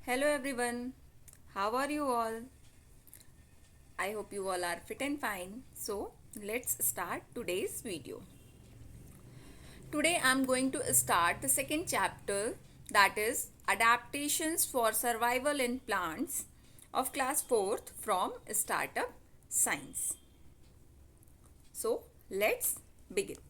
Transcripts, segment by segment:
Hello everyone, how are you all? I hope you all are fit and fine. So, let's start today's video. Today I'm going to start the second chapter, that is Adaptations for Survival in Plants of class 4th from Startup Science. So, let's begin.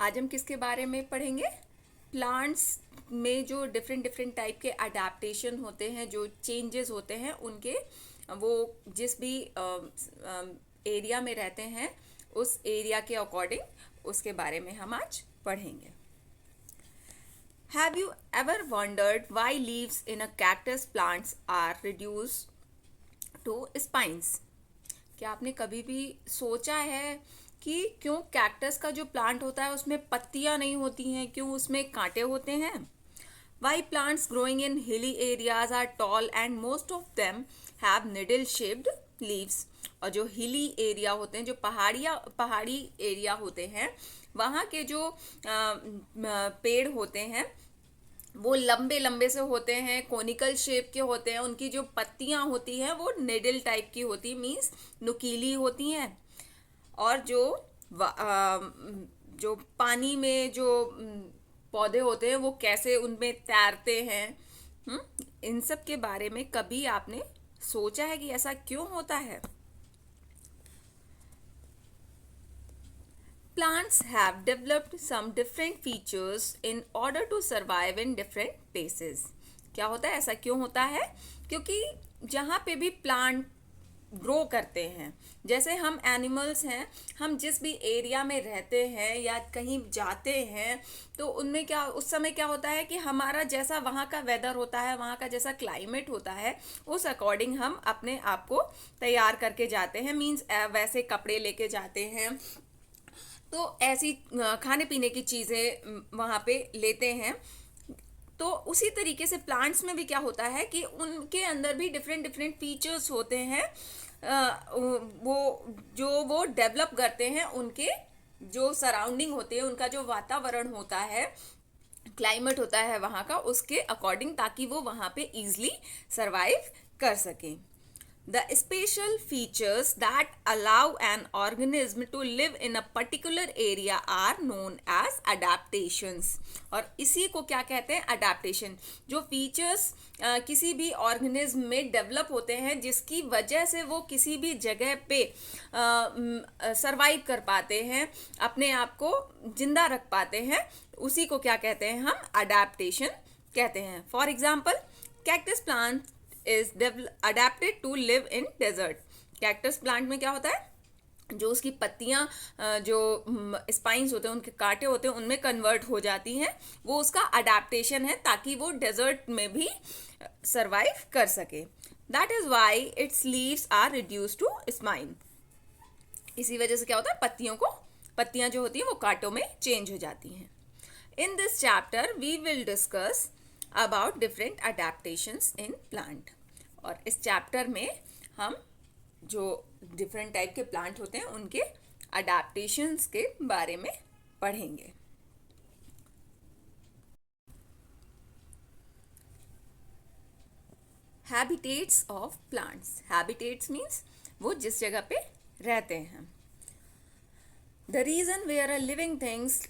आज हम किसके बारे में पढ़ेंगे? Plants में जो different type के adaptation होते हैं, जो चेंजेस होते हैं उनके, वो जिस भी एरिया में रहते हैं उस एरिया के अकॉर्डिंग उसके बारे में हम आज पढ़ेंगे. Have you ever wondered why leaves in a cactus plants are reduced to spines? क्या आपने कभी भी सोचा है कि क्यों कैक्टस का जो प्लांट होता है उसमें पत्तियां नहीं होती हैं, क्यों उसमें कांटे होते हैं? Why plants growing in hilly areas are tall and most of them have needle shaped leaves? और जो हिली एरिया होते हैं, जो पहाड़ी एरिया होते हैं, वहाँ के जो पेड़ होते हैं वो लंबे लंबे से होते हैं, कोनिकल शेप के होते हैं. उनकी जो पत्तियां होती हैं वो निडल टाइप की होती, मीन्स नुकीली होती हैं. और जो पानी में जो पौधे होते हैं वो कैसे उनमें तैरते हैं. इन सब के बारे में कभी आपने सोचा है कि ऐसा क्यों होता है? Plants have developed some different features in order to survive in different places. क्या होता है, ऐसा क्यों होता है? क्योंकि जहाँ पे भी प्लांट ग्रो करते हैं, जैसे हम एनिमल्स हैं, हम जिस भी एरिया में रहते हैं या कहीं जाते हैं तो उनमें क्या, उस समय क्या होता है कि हमारा जैसा वहाँ का वेदर होता है, वहाँ का जैसा क्लाइमेट होता है, उस अकॉर्डिंग हम अपने आप को तैयार करके जाते हैं. मीन्स वैसे कपड़े लेके जाते हैं, तो ऐसी खाने पीने की चीज़ें वहाँ पे लेते हैं. तो उसी तरीके से प्लांट्स में भी क्या होता है कि उनके अंदर भी डिफरेंट फीचर्स होते हैं, वो डेवलप करते हैं. उनके जो सराउंडिंग होते हैं, उनका जो वातावरण होता है, क्लाइमेट होता है वहाँ का, उसके अकॉर्डिंग, ताकि वो वहाँ पे इजीली सरवाइव कर सकें. The special features that allow an organism to live in a particular area are known as adaptations. और इसी को क्या कहते हैं? adaptation. जो features किसी भी organism में develop होते हैं, जिसकी वजह से वो किसी भी जगह पे survive कर पाते हैं, अपने आप को जिंदा रख पाते हैं, उसी को क्या कहते हैं? हम adaptation कहते हैं. For example, cactus plant is adapted to live in desert. Cactus plant में क्या होता है, जो उसकी पत्तियां, जो स्पाइंस होते हैं, उनके कांटे होते हैं, उनमें कन्वर्ट हो जाती हैं. वो उसका अडेप्टेशन है ताकि वो डेजर्ट में भी सरवाइव कर सके. That is why its leaves are reduce to spine. इसी वजह से क्या होता है, पत्तियां जो होती हैं वो कांटों में चेंज हो जाती हैं. In this chapter we will discuss about different adaptations in plant. और इस चैप्टर में हम जो डिफरेंट टाइप के प्लांट होते हैं उनके अडेप्टेशंस के बारे में पढ़ेंगे. Habitats of plants. Habitats means वो जिस जगह पे रहते हैं. The region where a living things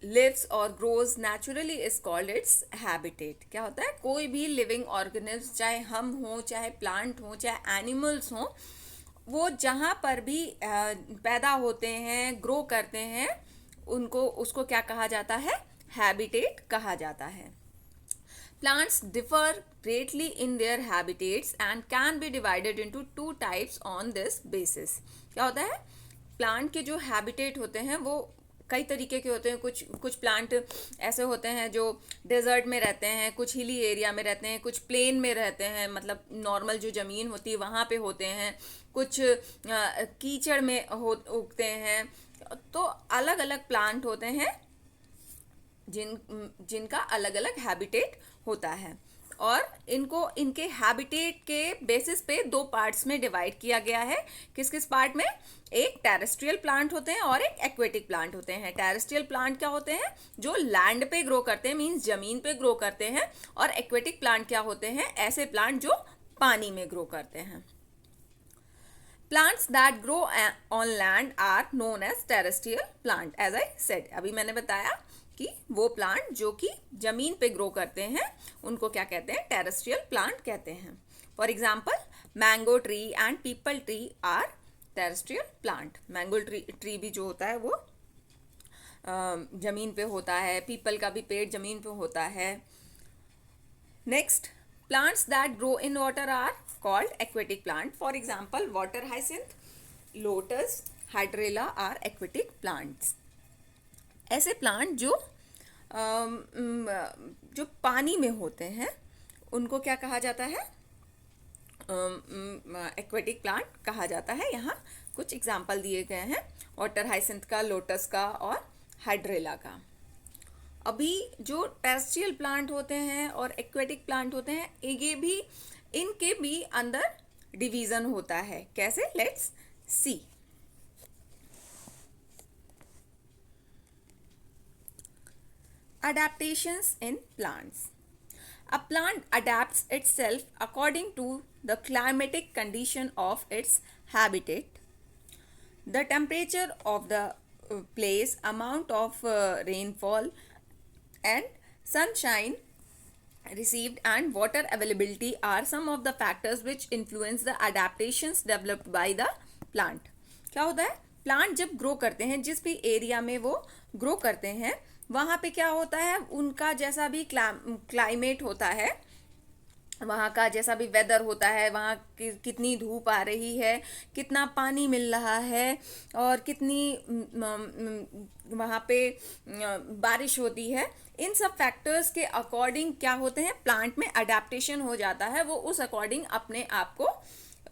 lives or grows naturally is called its habitat. क्या होता है, कोई भी लिविंग ऑर्गेनिज्म, चाहे हम हो, चाहे प्लांट हो, चाहे एनिमल्स हो, वो जहाँ पर भी पैदा होते हैं, ग्रो करते हैं, उसको क्या कहा जाता है? हैबिटेट कहा जाता है. Plants differ greatly in their habitats and can be divided into two types on this basis. क्या होता है, प्लांट के जो हैबिटेट होते हैं वो कई तरीके के होते हैं. कुछ प्लांट ऐसे होते हैं जो डेजर्ट में रहते हैं, कुछ हिली एरिया में रहते हैं, कुछ प्लेन में रहते हैं, मतलब नॉर्मल जो ज़मीन होती है वहाँ पे होते हैं, कुछ कीचड़ में उगते हैं. तो अलग अलग प्लांट होते हैं जिनका अलग अलग हैबिटेट होता है. और इनको इनके हैबिटेट के बेसिस पे दो पार्ट्स में डिवाइड किया गया है। किस किस पार्ट में? एक टेरेस्ट्रियल प्लांट होते हैं और एक एक्वेटिक प्लांट होते हैं। टेरेस्ट्रियल प्लांट क्या होते हैं? जो लैंड पे ग्रो करते हैं, मींस जमीन पे ग्रो करते हैं। और एक्वेटिक प्लांट क्या होते हैं? ऐसे प्लांट जो पानी में ग्रो करते हैं। Plants that grow on land are known as terrestrial plant. As I said, अभी मैंने बताया कि वो प्लांट जो कि जमीन पे ग्रो करते हैं उनको क्या कहते हैं? टेरेस्ट्रियल प्लांट कहते हैं। For example, mango tree and peepal tree are terrestrial plant. Mango tree भी जो होता है वो जमीन पे होता है, पीपल का भी पेड़ जमीन पे होता है। Next, plants that grow in water are called aquatic plant. For example, water hyacinth, lotus, hydrilla are aquatic plants. ऐसे प्लांट जो पानी में होते हैं उनको क्या कहा जाता है? एक्वेटिक प्लांट कहा जाता है। यहाँ कुछ एग्जाम्पल दिए गए हैं, वाटर हाइसिंथ का, लोटस का और हाइड्रेला का। अभी जो टेरेस्ट्रियल प्लांट होते हैं और एक्वेटिक प्लांट होते हैं, ये भी इनके भी अंदर डिवीजन होता है। कैसे? Let's see. Adaptations in plants. A plant adapts itself according to the climatic condition of its habitat, the temperature of the place, amount of rainfall and sunshine received, and water availability are some of the factors which influence the adaptations developed by the plant. क्या होता है? Plant जब grow करते हैं, जिस भी area में वो ग्रो करते हैं वहाँ पे क्या होता है? उनका जैसा भी क्लाइमेट होता है, वहाँ का जैसा भी वेदर होता है, वहाँ की कितनी धूप आ रही है, कितना पानी मिल रहा है और कितनी वहाँ पे बारिश होती है, इन सब फैक्टर्स के अकॉर्डिंग क्या होते हैं? प्लांट में अडेप्टेशन हो जाता है। वो उस अकॉर्डिंग अपने आप को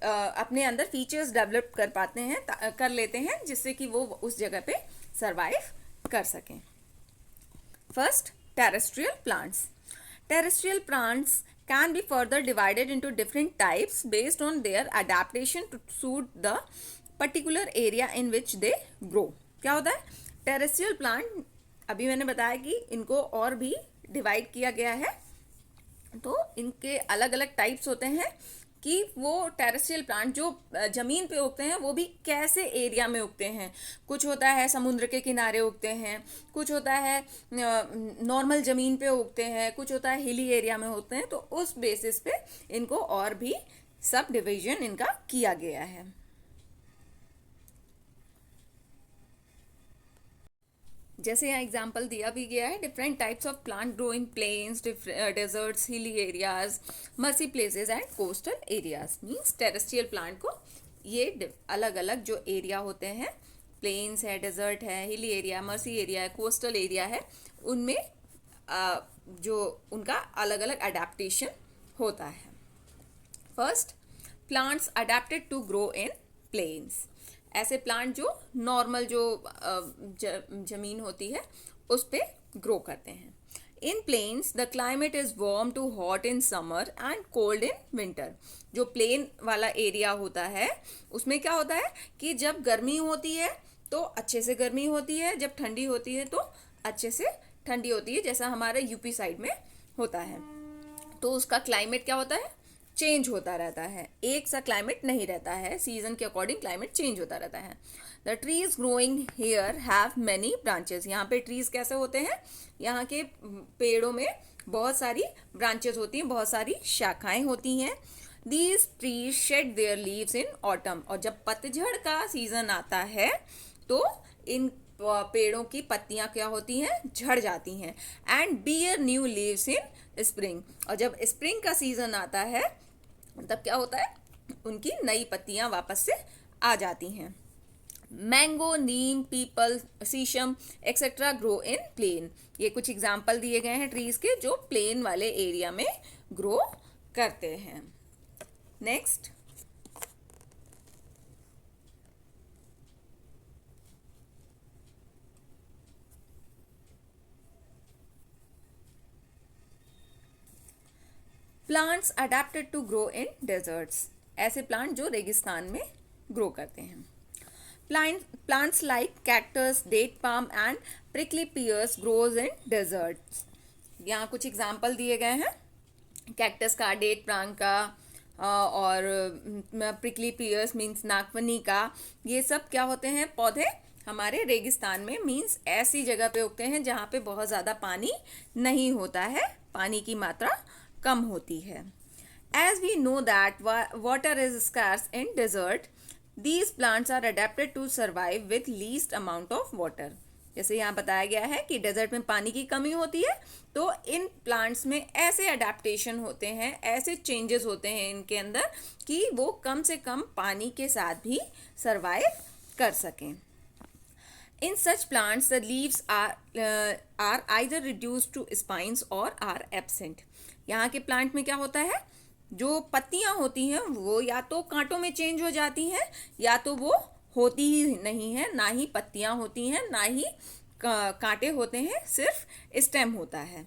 अपने अंदर फीचर्स डेवलप कर पाते हैं, कर लेते हैं, जिससे कि वो उस जगह पे सरवाइव कर सकें। First, terrestrial plants. Terrestrial plants can be further divided into different types based on their adaptation to suit the particular area in which they grow. क्या होता है? टेरेस्ट्रियल प्लांट, अभी मैंने बताया कि इनको और भी डिवाइड किया गया है, तो इनके अलग अलग टाइप्स होते हैं कि वो टेरेस्ट्रियल प्लांट जो ज़मीन पे उगते हैं वो भी कैसे एरिया में उगते हैं। कुछ होता है समुद्र के किनारे उगते हैं, कुछ होता है नॉर्मल ज़मीन पे उगते हैं, कुछ होता है हिली एरिया में होते हैं। तो उस बेसिस पे इनको और भी सब डिवीजन इनका किया गया है। जैसे यहाँ एग्जाम्पल दिया भी गया है, different types of plant grow in plains, deserts, hilly areas, marshy places and coastal areas. Means terrestrial plant को ये अलग अलग जो एरिया होते हैं, प्लेन्स है, डेजर्ट है, हिली एरिया, मर्सी एरिया है, कोस्टल एरिया है, उनमें जो उनका अलग अलग अडेप्टेशन होता है। First, plants adapted to grow in plains. ऐसे प्लांट जो नॉर्मल जो जमीन होती है उस पे ग्रो करते हैं। In plains the climate is warm to hot in summer and cold in winter. जो प्लेन वाला एरिया होता है उसमें क्या होता है कि जब गर्मी होती है तो अच्छे से गर्मी होती है, जब ठंडी होती है तो अच्छे से ठंडी होती है, जैसा हमारे यूपी साइड में होता है। तो उसका क्लाइमेट क्या होता है? चेंज होता रहता है, एक सा क्लाइमेट नहीं रहता है, सीजन के अकॉर्डिंग क्लाइमेट चेंज होता रहता है। The trees growing here have many branches. यहाँ पे ट्रीज कैसे होते हैं? यहाँ के पेड़ों में बहुत सारी ब्रांचेस होती हैं, बहुत सारी शाखाएं होती हैं। These trees shade there leaves in autumn. और जब पतझड़ का सीजन आता है तो इन पेड़ों की पत्तियां क्या होती हैं? झड़ जाती हैं। And bear new leaves in spring. और जब स्प्रिंग का सीजन आता है तब क्या होता है? उनकी नई पत्तियां वापस से आ जाती हैं। मैंगो, नीम, पीपल, शीशम एक्सेट्रा ग्रो इन प्लेन। ये कुछ एग्जाम्पल दिए गए हैं ट्रीज के जो प्लेन वाले एरिया में ग्रो करते हैं। Next, plants adapted to grow in deserts, ऐसे प्लांट जो रेगिस्तान में ग्रो करते हैं. Plants like cactus, date palm and prickly pears grows in deserts. यहाँ कुछ एग्जाम्पल दिए गए हैं कैक्टस का, डेट पाम का और प्रिकली पियर्स मीन्स नागफनी का. ये सब क्या होते हैं, पौधे हमारे रेगिस्तान में मीन्स ऐसी जगह पे उगते हैं जहाँ पे बहुत ज़्यादा पानी नहीं होता है, पानी की मात्रा कम होती है. As we know that water is scarce in desert, these plants are adapted to survive with least amount of water. जैसे यहाँ बताया गया है कि डेजर्ट में पानी की कमी होती है, तो इन प्लांट्स में ऐसे अडेप्टेशन होते हैं, ऐसे चेंजेस होते हैं इनके अंदर कि वो कम से कम पानी के साथ भी सर्वाइव कर सकें. In such plants, the leaves are either reduced to spines or are absent. यहाँ के प्लांट में क्या होता है, जो पत्तियां होती हैं वो या तो कांटों में चेंज हो जाती हैं या तो वो होती ही नहीं है, ना ही पत्तियां होती हैं ना ही कांटे होते हैं, सिर्फ स्टेम होता है.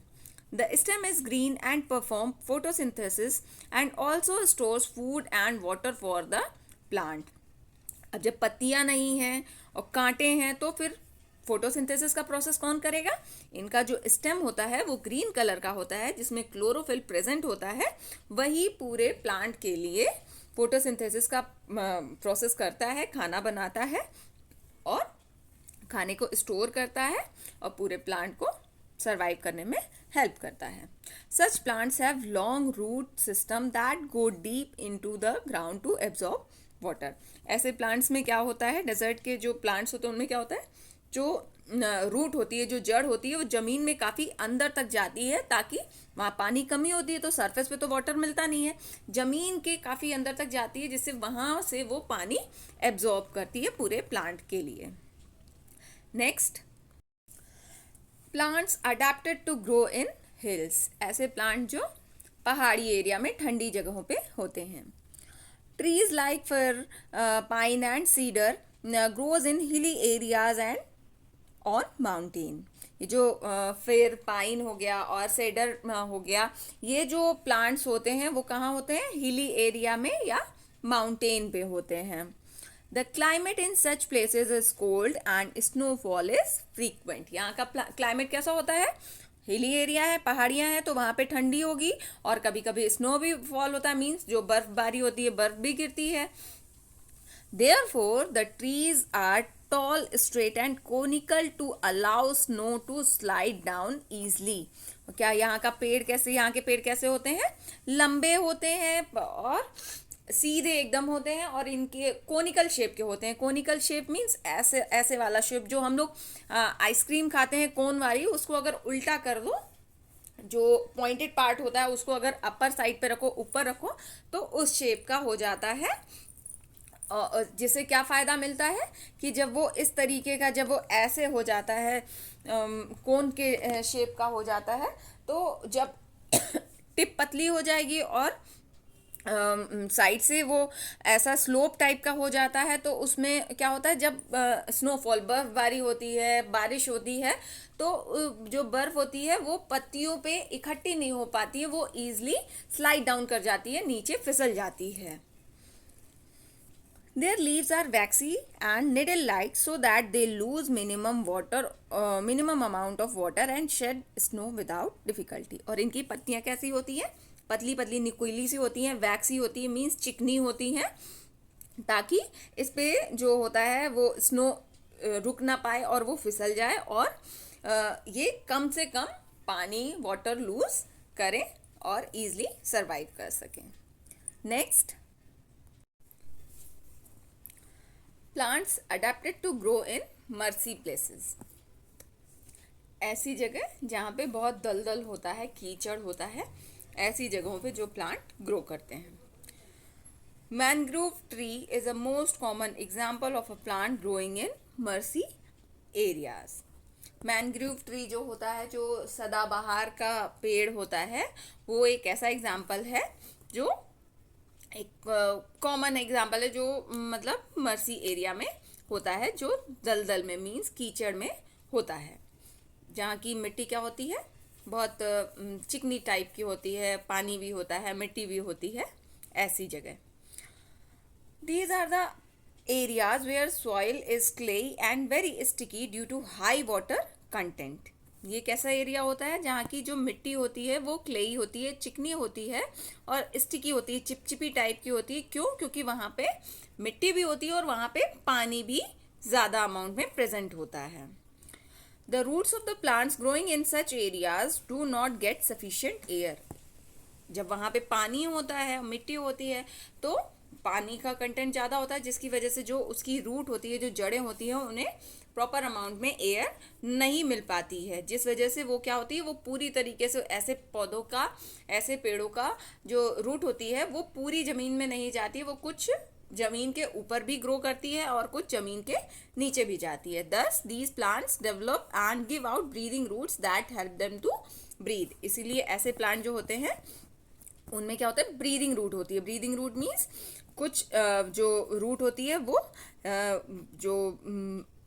The stem is green and perform photosynthesis and also stores food and water for the plant. अब जब पत्तियां नहीं हैं और कांटे हैं तो फिर फोटोसिंथेसिस का प्रोसेस कौन करेगा. इनका जो स्टेम होता है वो ग्रीन कलर का होता है जिसमें क्लोरोफिल प्रेजेंट होता है, वही पूरे प्लांट के लिए फोटोसिंथेसिस का प्रोसेस करता है, खाना बनाता है और खाने को स्टोर करता है और पूरे प्लांट को सर्वाइव करने में हेल्प करता है. Such plants have long root system that go deep into the ground to absorb water. ऐसे प्लांट्स में क्या होता है, डेजर्ट के जो प्लांट्स होते हैं उनमें क्या होता है, जो रूट होती है, जो जड़ होती है वो ज़मीन में काफ़ी अंदर तक जाती है, ताकि वहाँ पानी कमी होती है तो सरफेस पे तो वाटर मिलता नहीं है, ज़मीन के काफ़ी अंदर तक जाती है जिससे वहाँ से वो पानी एब्जॉर्ब करती है पूरे प्लांट के लिए. Next, plants adapted to grow in hills. ऐसे प्लांट जो पहाड़ी एरिया में ठंडी जगहों पे होते हैं. Trees like fir, pine and cedar grows in hilly areas and on mountain. ये जो फिर पाइन हो गया और सेडर हो गया, ये जो प्लांट्स होते हैं वो कहाँ होते हैं, हिली एरिया में या माउंटेन पे होते हैं. The climate in such places is cold and snowfall is frequent. यहाँ का क्लाइमेट कैसा होता है, हिली एरिया है, पहाड़ियाँ हैं तो वहाँ पे ठंडी होगी और कभी कभी स्नो भी फॉल होता है, मीन्स जो बर्फबारी होती है, बर्फ भी गिरती है. Therefore, the trees are tall, straight and conical to allow snow to slide down easily. क्या यहाँ का पेड़ कैसे, यहाँ के पेड़ कैसे होते हैं, लंबे होते हैं और सीधे एकदम होते हैं और इनके कोनिकल शेप के होते हैं. कोनिकल शेप मीन्स ऐसे ऐसे वाला शेप, जो हम लोग आइसक्रीम खाते हैं कोन वाली, उसको अगर उल्टा कर दो, जो पॉइंटेड पार्ट होता है उसको अगर अपर साइड पे रखो, ऊपर रखो, तो उस शेप का हो जाता है. जिससे क्या फ़ायदा मिलता है कि जब वो इस तरीके का, जब वो ऐसे हो जाता है, कोन के शेप का हो जाता है, तो जब टिप पतली हो जाएगी और साइड से वो ऐसा स्लोप टाइप का हो जाता है, तो उसमें क्या होता है, जब स्नोफॉल, बर्फबारी होती है, बारिश होती है, तो जो बर्फ़ होती है वो पत्तियों पे इकट्ठी नहीं हो पाती है, वो ईजिली स्लाइड डाउन कर जाती है, नीचे फिसल जाती है. Their leaves are waxy and needle-like so that they lose minimum amount of water and shed snow without difficulty. और इनकी पत्तियाँ कैसी होती हैं, पतली पतली नुकीली सी होती हैं, वैक्सी होती है मीन्स चिकनी होती हैं, ताकि इस पे जो होता है वो स्नो रुक ना पाए और वो फिसल जाए और ये कम से कम पानी, वाटर लूज करें और ईजिली सर्वाइव कर सकें. Next, plants adapted to grow in marshy places. ऐसी जगह जहाँ पे बहुत दलदल होता है, कीचड़ होता है, ऐसी जगहों पे जो प्लांट ग्रो करते हैं. Mangrove tree is a most common example of a plant growing in mercy areas. Mangrove tree जो होता है, जो सदाबहार का पेड़ होता है, वो एक ऐसा एग्जाम्पल है जो एक कॉमन एग्जाम्पल है, जो मतलब मर्सी एरिया में होता है, जो दलदल में मीन्स कीचड़ में होता है, जहाँ की मिट्टी क्या होती है, बहुत चिकनी टाइप की होती है, पानी भी होता है, मिट्टी भी होती है, ऐसी जगह। These are the areas where soil is clay and very sticky due to high water content. ये कैसा एरिया होता है जहाँ की जो मिट्टी होती है वो क्लेई होती है, चिकनी होती है और स्टिकी होती है, चिपचिपी टाइप की होती है। क्यों? क्योंकि वहाँ पे मिट्टी भी होती है और वहाँ पे पानी भी ज़्यादा अमाउंट में प्रेजेंट होता है। The roots of the plants growing in such areas do not get sufficient air. जब वहाँ पे पानी होता है, मिट्टी होती है, तो पानी का कंटेंट ज़्यादा होता है, जिसकी वजह से जो उसकी रूट होती है, जो जड़ें होती हैं, उन्हें प्रॉपर अमाउंट में एयर नहीं मिल पाती है, जिस वजह से वो क्या होती है, वो पूरी तरीके से ऐसे पौधों का, ऐसे पेड़ों का जो रूट होती है वो पूरी ज़मीन में नहीं जाती है, वो कुछ जमीन के ऊपर भी ग्रो करती है और कुछ जमीन के नीचे भी जाती है। Thus these plants develop and give out breathing roots that help them to breathe. इसीलिए ऐसे प्लांट जो होते हैं उनमें क्या होता है, ब्रीदिंग रूट होती है। ब्रीदिंग रूट मीन्स कुछ जो रूट होती है वो जो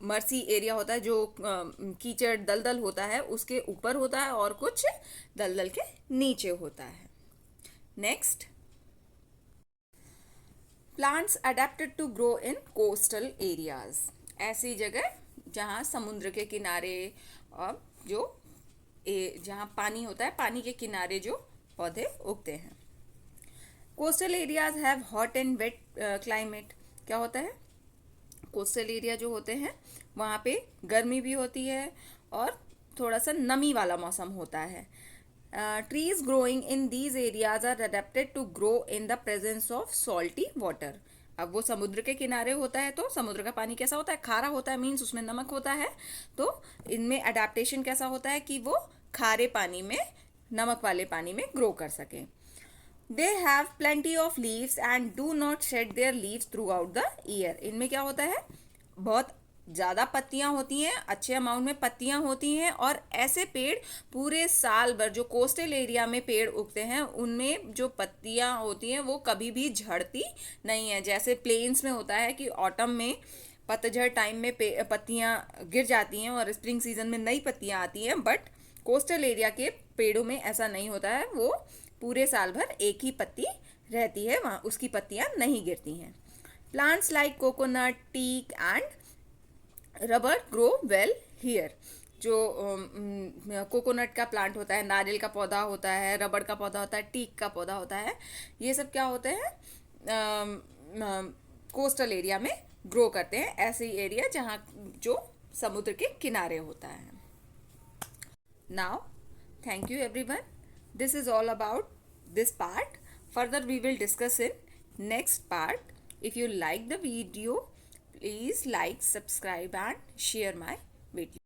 मर्सी एरिया होता है, जो कीचड़ दलदल होता है उसके ऊपर होता है और कुछ दलदल के नीचे होता है। Next, plants adapted to grow in coastal areas. ऐसी जगह जहाँ समुद्र के किनारे और जो जहाँ पानी होता है, पानी के किनारे जो पौधे उगते हैं। Coastal areas have hot and wet climate. क्या होता है, कोस्टल एरिया जो होते हैं वहाँ पे गर्मी भी होती है और थोड़ा सा नमी वाला मौसम होता है। Trees growing in these areas are adapted to grow in the presence of salty water. अब वो समुद्र के किनारे होता है तो समुद्र का पानी कैसा होता है, खारा होता है, मीन्स उसमें नमक होता है। तो इनमें अडेप्टेशन कैसा होता है कि वो खारे पानी में, नमक वाले पानी में ग्रो कर सकें। They have plenty of leaves and do not shade there leaves through out the year. इनमें क्या होता है, बहुत ज़्यादा पत्तियां होती हैं, अच्छे अमाउंट में पत्तियां होती हैं और ऐसे पेड़ पूरे साल भर, जो कोस्टल एरिया में पेड़ उगते हैं उनमें जो पत्तियां होती हैं वो कभी भी झड़ती नहीं है। जैसे प्लेन्स में होता है कि ऑटम में, पतझड़ टाइम में पत्तियां गिर जाती हैं और स्प्रिंग सीजन में नई पत्तियां आती हैं, बट कोस्टल एरिया के पेड़ों में ऐसा नहीं होता है। वो पूरे साल भर एक ही पत्ती रहती है, वहाँ उसकी पत्तियां नहीं गिरती हैं। Plants like coconut, teak and rubber grow well here. जो कोकोनट का प्लांट होता है, नारियल का पौधा होता है, रबड़ का पौधा होता है, टीक का पौधा होता है, ये सब क्या होते हैं, कोस्टल एरिया में ग्रो करते हैं। ऐसे एरिया जहाँ जो समुद्र के किनारे होता है। Now thank you everyone. This is all about this part. Further we will discuss in next part. If you like the video, please like, subscribe and share my video.